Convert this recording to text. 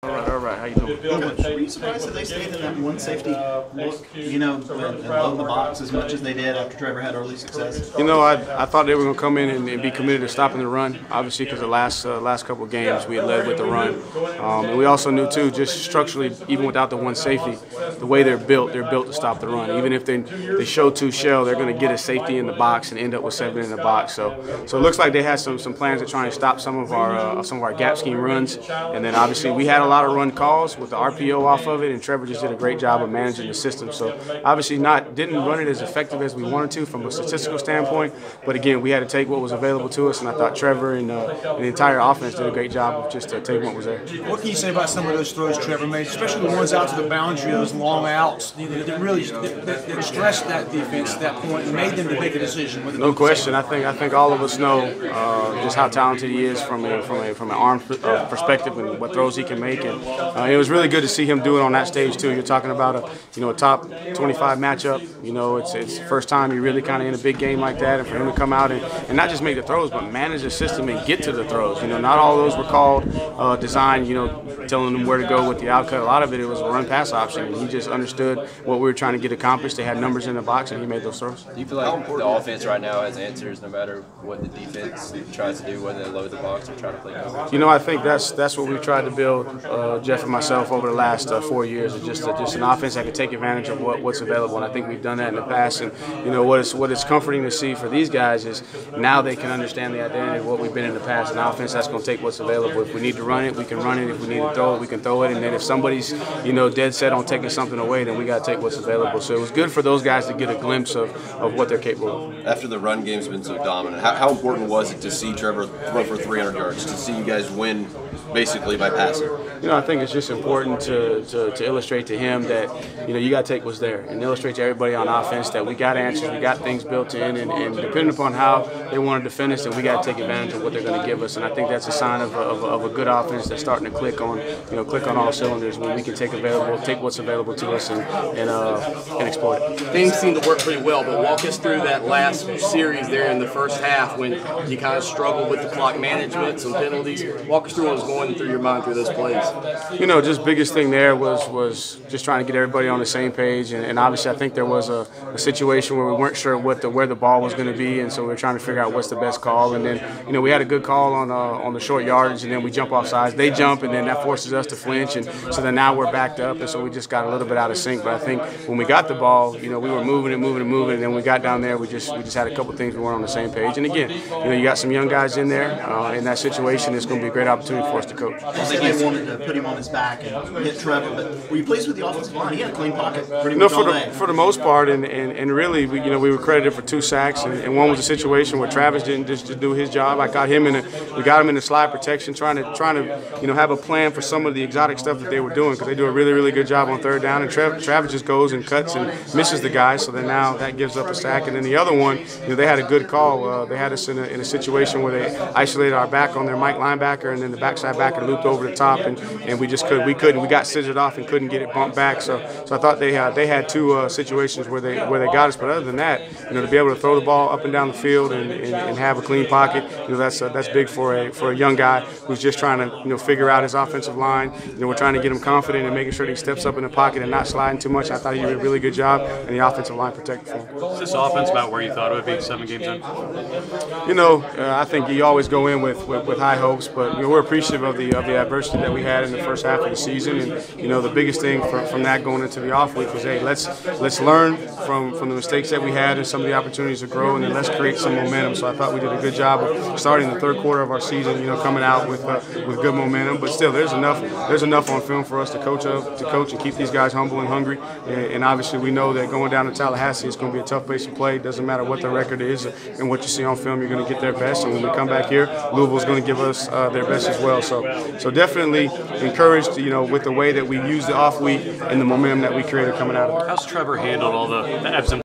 All right. How you doing? Good. Were you surprised that they stayed in that one safety look, and load the box as much as they did after Trevor had early success? I thought they were going to come in and be committed to stopping the run. Obviously, because the last couple of games we had led with the run, and we also knew too, just structurally, even without the one safety, the way they're built to stop the run. Even if they show two shell, they're going to get a safety in the box and end up with 7 in the box. So it looks like they had some plans to try and stop some of our gap scheme runs, and then obviously we had a lot of run calls with the RPO off of it, and Trevor just did a great job of managing the system. So obviously didn't run it as effective as we wanted to from a statistical standpoint, but again, we had to take what was available to us, and I thought Trevor and the entire offense did a great job of just taking what was there. What can you say about some of those throws Trevor made, especially the ones out to the boundary, those long outs that really that stressed that defense at that point and made them to make a decision? No question. I think all of us know just how talented he is from an arm perspective and what throws he can make, and it was really good to see him do it on that stage too. You're talking about a top 25 matchup. It's the first time you're really kind of in a big game like that, and for him to come out and not just make the throws, but manage the system and get to the throws. Not all those were called designed, telling them where to go with the outcut. A lot of it was a run-pass option, and he just understood what we were trying to get accomplished. They had numbers in the box, and he made those throws. Do you feel like the offense right now has answers no matter what the defense tries to do, whether they load the box or try to play coverage? I think that's what we've tried to build, Jeff and myself, over the last 4 years. Is just an offense that can take advantage of what's available, and I think we've done that in the past. And what it's comforting to see for these guys is now they can understand the identity of what we've been in the past. An offense that's going to take what's available. If we need to run it, we can run it. If we need to throw it, we can throw it. And then if somebody's dead set on taking something away, then we got to take what's available. So it was good for those guys to get a glimpse of what they're capable of. After the run game's been so dominant, how important was it to see Trevor throw for 300 yards, to see you guys win basically by passing? I think it's just important to illustrate to him that you got to take what's there and illustrate to everybody on offense that we got answers, we got things built in, and depending upon how they want to defend us, then we got to take advantage of what they're going to give us. And I think that's a sign of a good offense that's starting to click on all cylinders when we can take what's available to us and exploit it. Things seem to work pretty well, but walk us through that last series there in the first half when you kind of struggled with the clock management, some penalties. Walk us through what was going through your mind through those plays. Just biggest thing there was just trying to get everybody on the same page, and obviously I think there was a situation where we weren't sure where the ball was going to be, and so we were trying to figure out what's the best call. And then we had a good call on the short yardage, and then we jump off sides. They jump, and then that forces us to flinch, and so then now we're backed up, and so we just got a little bit out of sync. But I think when we got the ball, we were moving, and then when we got down there, we just had a couple things we weren't on the same page. And again, you got some young guys in there in that situation. It's going to be a great opportunity for us to coach. I think they wanted to put him on his back and hit Trevor, but were you pleased with the offensive line? He had a clean pocket pretty much all day. For the most part, and really, we were credited for 2 sacks, and one was a situation where Travis didn't just do his job. We got him in the slide protection, trying to have a plan for some of the exotic stuff that they were doing, because they do a really, really good job on 3rd down, and Travis just goes and cuts and misses the guy, so then now that gives up a sack. And then the other one, they had a good call. They had us in a situation where they isolated our back on their Mike linebacker, and then the backside backer looped over the top, and we got scissored off and couldn't get it bumped back. So I thought they had 2 situations where they got us. But other than that, to be able to throw the ball up and down the field and have a clean pocket, that's big for a young guy who's just trying to figure out his offensive line. We're trying to get him confident and making sure that he steps up in the pocket and not sliding too much. I thought he did a really good job, and the offensive line protected for him. Is this offense about where you thought it would be 7 games in? I think you always go in with high hopes, but we're appreciative of the adversity that we had in the first half of the season. And the biggest thing from that going into the off week was, hey, let's learn from the mistakes that we had and some of the opportunities to grow, and then let's create some momentum. So I thought we did a good job of starting the 3rd quarter of our season, coming out with good momentum. But still, there's enough on film for us to coach and keep these guys humble and hungry. And obviously, we know that going down to Tallahassee, it's going to be a tough place to play. It doesn't matter what the record is and what you see on film, you're going to get their best. And when we come back here, Louisville's going to give us their best as well. So definitely encouraged, with the way that we used the off week and the momentum that we created coming out of it. How's Trevor handled all the ebbs and